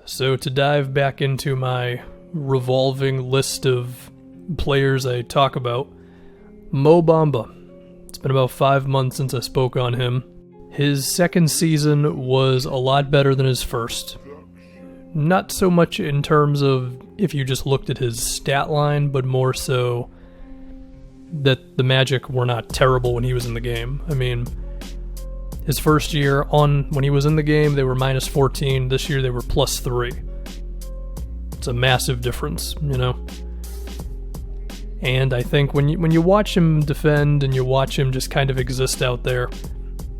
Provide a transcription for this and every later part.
So to dive back into my revolving list of players I talk about, Mo Bamba. It's been about 5 months since I spoke on him. His second season was a lot better than his first. Not so much in terms of if you just looked at his stat line, but more so that the Magic were not terrible when he was in the game. I mean, his first year when he was in the game, they were minus 14. This year they were plus 3. It's a massive difference, you know? And I think when you watch him defend and you watch him just kind of exist out there,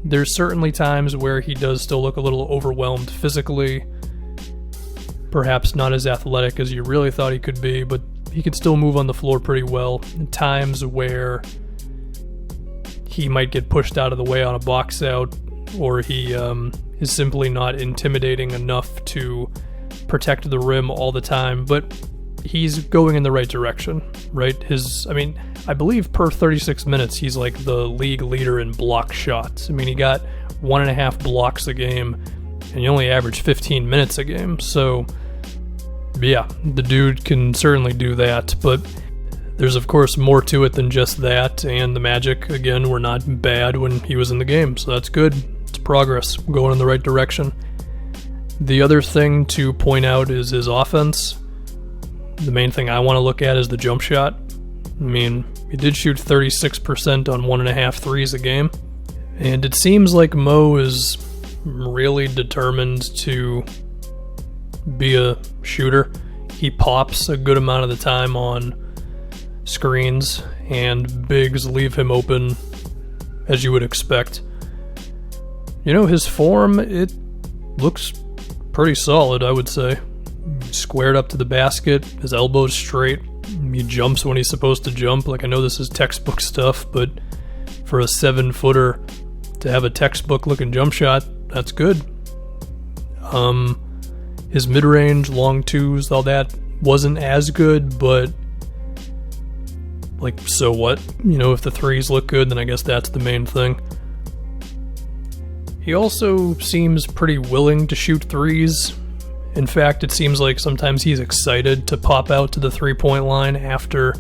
there's certainly times where he does still look a little overwhelmed physically. Perhaps not as athletic as you really thought he could be, but he could still move on the floor pretty well. Times where he might get pushed out of the way on a box out, or he is simply not intimidating enough to protect the rim all the time, but he's going in the right direction, right? I believe per 36 minutes, he's like the league leader in block shots. I mean, he got 1.5 blocks a game, and he only averaged 15 minutes a game, so yeah, the dude can certainly do that, but there's of course more to it than just that, and the Magic, again, were not bad when he was in the game, so that's good. It's progress, going in the right direction. The other thing to point out is his offense. The main thing I want to look at is the jump shot. I mean, he did shoot 36% on 1.5 threes a game, and it seems like Mo is really determined to be a shooter. He pops a good amount of the time on screens, and bigs leave him open, as you would expect. You know, his form, it looks pretty solid, I would say. Squared up to the basket, his elbows straight, he jumps when he's supposed to jump. Like, I know this is textbook stuff, but for a 7-footer to have a textbook looking jump shot, that's good. His mid-range, long twos, all that wasn't as good, but like, so what? You know, if the threes look good, then I guess that's the main thing. He also seems pretty willing to shoot threes. In fact, it seems like sometimes he's excited to pop out to the three-point line after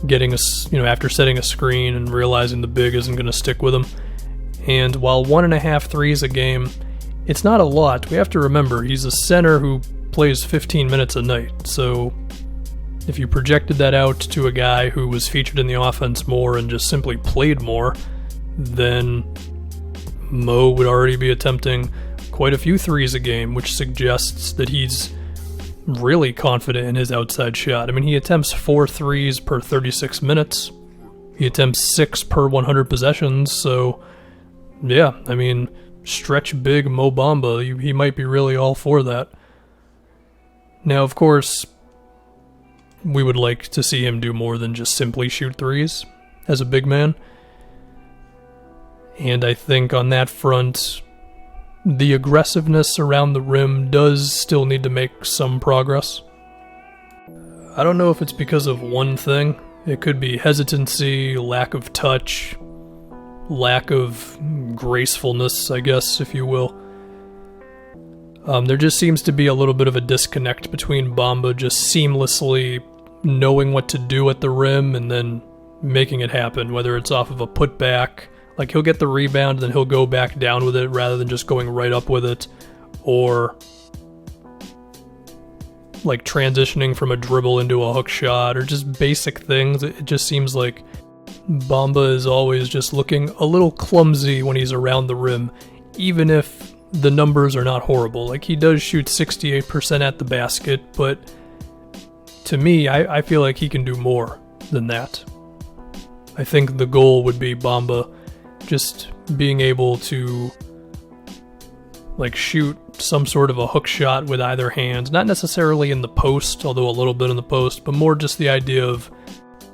after setting a screen and realizing the big isn't going to stick with him. And while 1.5 threes a game, it's not a lot. We have to remember, he's a center who plays 15 minutes a night. So if you projected that out to a guy who was featured in the offense more and just simply played more, then Mo would already be attempting quite a few threes a game, which suggests that he's really confident in his outside shot. I mean, he attempts 4 threes per 36 minutes. He attempts 6 per 100 possessions. So, yeah, I mean, stretch big Mo Bamba, he might be really all for that. Now, of course, we would like to see him do more than just simply shoot threes as a big man. And I think on that front, the aggressiveness around the rim does still need to make some progress. I don't know if it's because of one thing. It could be hesitancy, lack of touch, lack of gracefulness, I guess, if you will. There just seems to be a little bit of a disconnect between Bamba just seamlessly knowing what to do at the rim and then making it happen, whether it's off of a putback. Like, he'll get the rebound and then he'll go back down with it rather than just going right up with it, or like transitioning from a dribble into a hook shot, or just basic things. It just seems like Bamba is always just looking a little clumsy when he's around the rim, even if the numbers are not horrible. Like, he does shoot 68% at the basket, but to me, I feel like he can do more than that. I think the goal would be Bamba just being able to like shoot some sort of a hook shot with either hand, not necessarily in the post, although a little bit in the post, but more just the idea of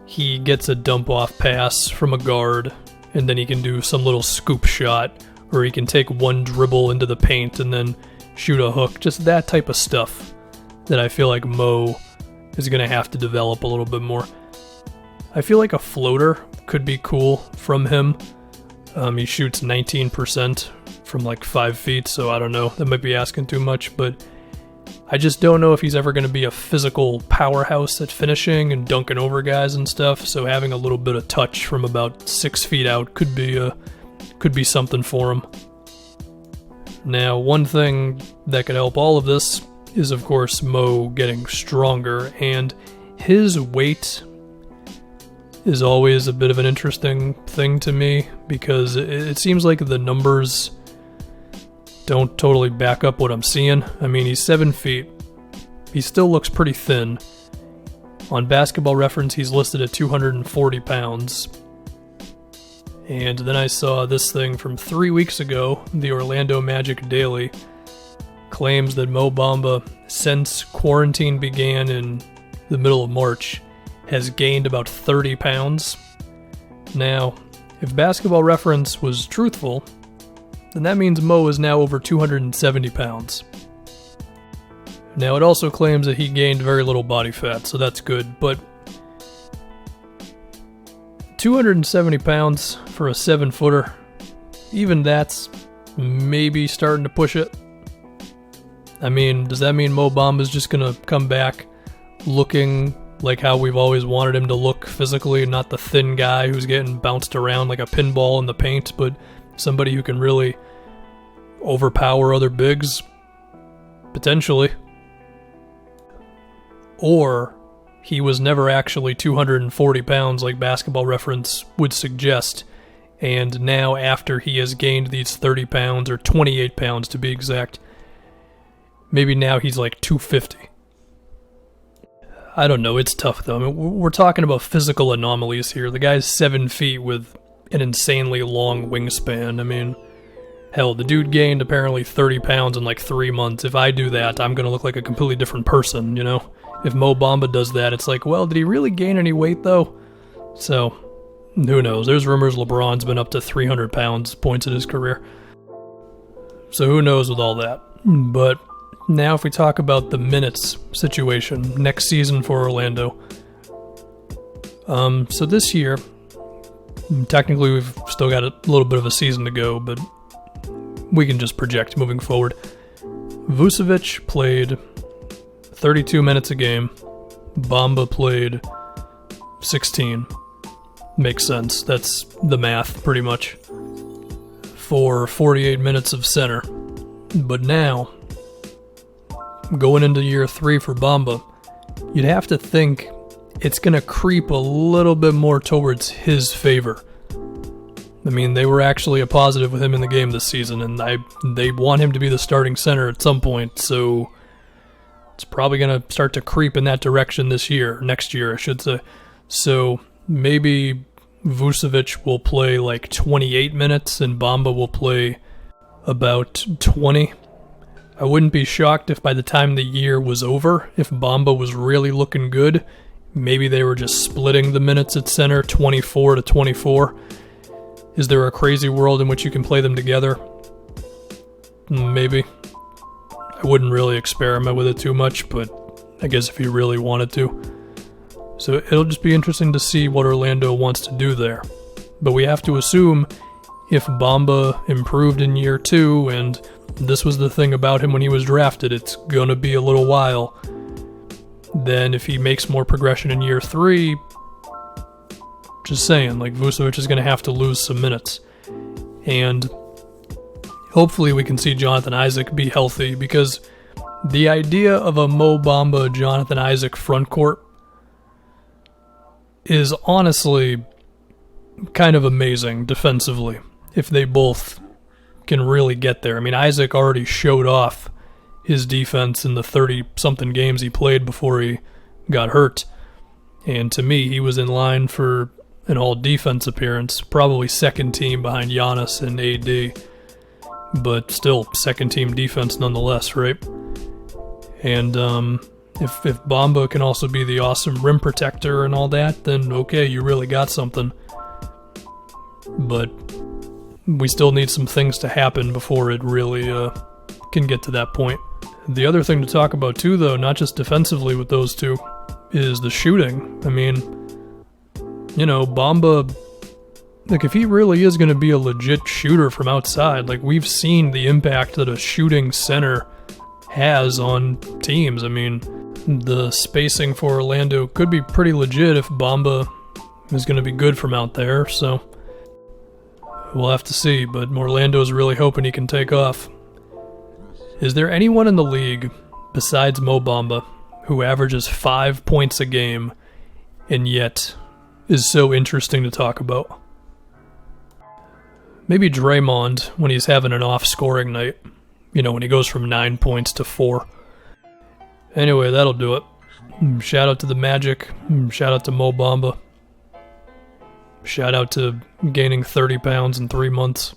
he gets a dump off pass from a guard and then he can do some little scoop shot, or he can take one dribble into the paint and then shoot a hook. Just that type of stuff that I feel like Mo is going to have to develop a little bit more. I feel like a floater could be cool from him. He shoots 19% from like 5 feet, so I don't know. That might be asking too much, but I just don't know if he's ever going to be a physical powerhouse at finishing and dunking over guys and stuff, so having a little bit of touch from about 6 feet out could be something for him. Now, one thing that could help all of this is, of course, Mo getting stronger, and his weight is always a bit of an interesting thing to me, because it seems like the numbers don't totally back up what I'm seeing. I mean, he's 7 feet. He still looks pretty thin. On Basketball Reference, he's listed at 240 pounds. And then I saw this thing from 3 weeks ago. The Orlando Magic Daily claims that Mo Bamba, since quarantine began in the middle of March, has gained about 30 pounds. Now, if Basketball Reference was truthful, then that means Mo is now over 270 pounds. Now, it also claims that he gained very little body fat, so that's good, but 270 pounds for a 7-footer, even that's maybe starting to push it. I mean, does that mean Mo Bamba's just going to come back looking like how we've always wanted him to look physically, not the thin guy who's getting bounced around like a pinball in the paint, but somebody who can really overpower other bigs? Potentially. Or he was never actually 240 pounds like Basketball Reference would suggest, and now after he has gained these 30 pounds, or 28 pounds to be exact, maybe now he's like 250. I don't know, it's tough though. I mean, we're talking about physical anomalies here. The guy's 7 feet with an insanely long wingspan. I mean, hell, the dude gained apparently 30 pounds in like 3 months. If I do that, I'm going to look like a completely different person, you know? If Mo Bamba does that, it's like, well, did he really gain any weight though? So, who knows? There's rumors LeBron's been up to 300 pounds points in his career. So who knows with all that. But now if we talk about the minutes situation next season for Orlando. So this year, technically we've still got a little bit of a season to go, but we can just project moving forward. Vucevic played 32 minutes a game. Bamba played 16. Makes sense. That's the math, pretty much. For 48 minutes of center. But now, going into year 3 for Bamba, you'd have to think it's going to creep a little bit more towards his favor. I mean, they were actually a positive with him in the game this season, and they want him to be the starting center at some point, so it's probably going to start to creep in that direction next year, I should say. So maybe Vucevic will play like 28 minutes and Bamba will play about 20. I wouldn't be shocked if by the time the year was over, if Bamba was really looking good, maybe they were just splitting the minutes at center 24 to 24. Is there a crazy world in which you can play them together? Maybe. I wouldn't really experiment with it too much, but I guess if you really wanted to. So it'll just be interesting to see what Orlando wants to do there. But we have to assume if Bamba improved in year 2, and this was the thing about him when he was drafted, it's gonna be a little while, then if he makes more progression in year 3, just saying, like, Vucevic is gonna have to lose some minutes. And hopefully we can see Jonathan Isaac be healthy, because the idea of a Mo Bamba, Jonathan Isaac frontcourt is honestly kind of amazing defensively, if they both can really get there. I mean, Isaac already showed off his defense in the 30-something games he played before he got hurt. And to me, he was in line for an all-defense appearance, probably second team behind Giannis and AD. But still, second-team defense nonetheless, right? And if Bamba can also be the awesome rim protector and all that, then okay, you really got something. But we still need some things to happen before it really can get to that point. The other thing to talk about too, though, not just defensively with those two, is the shooting. I mean, you know, Bamba, like, if he really is going to be a legit shooter from outside, like, we've seen the impact that a shooting center has on teams. I mean, the spacing for Orlando could be pretty legit if Bamba is going to be good from out there, so we'll have to see, but Orlando's really hoping he can take off. Is there anyone in the league besides Mo Bamba who averages 5 points a game and yet is so interesting to talk about? Maybe Draymond when he's having an off-scoring night. You know, when he goes from 9 points to 4. Anyway, that'll do it. Shout out to the Magic. Shout out to Mo Bamba. Shout out to gaining 30 pounds in 3 months.